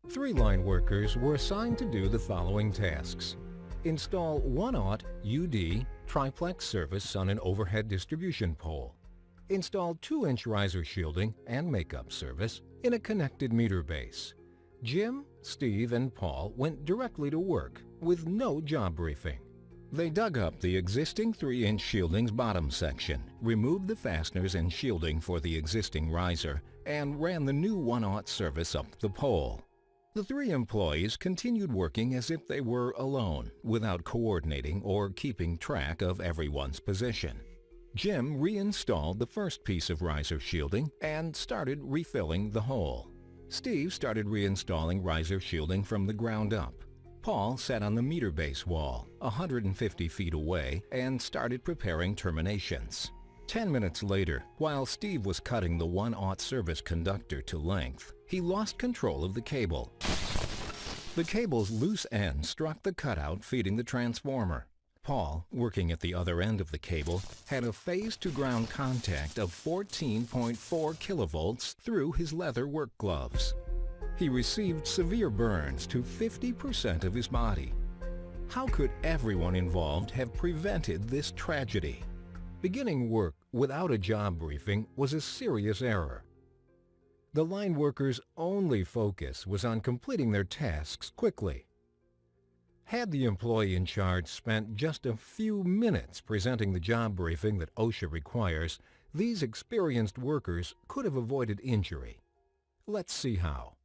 Three line workers were assigned to do the following tasks. Install 1/0 UD triplex service on an overhead distribution pole. Install 2-inch riser shielding and makeup service in a connected meter base. Jim, Steve, and Paul went directly to work with no job briefing. They dug up the existing 3-inch shielding's bottom section, removed the fasteners and shielding for the existing riser, and ran the new 1/0 service up the pole. The three employees continued working as if they were alone, without coordinating or keeping track of everyone's position. Jim reinstalled the first piece of riser shielding and started refilling the hole. Steve started reinstalling riser shielding from the ground up. Paul sat on the meter base wall, 150 feet away, and started preparing terminations. 10 minutes later, while Steve was cutting the 1/0 service conductor to length, he lost control of the cable. The cable's loose end struck the cutout feeding the transformer. Paul, working at the other end of the cable, had a phase-to-ground contact of 14.4 kilovolts through his leather work gloves. He received severe burns to 50% of his body. How could everyone involved have prevented this tragedy? Beginning work without a job briefing was a serious error. The line workers' only focus was on completing their tasks quickly. Had the employee in charge spent just a few minutes presenting the job briefing that OSHA requires, these experienced workers could have avoided injury. Let's see how.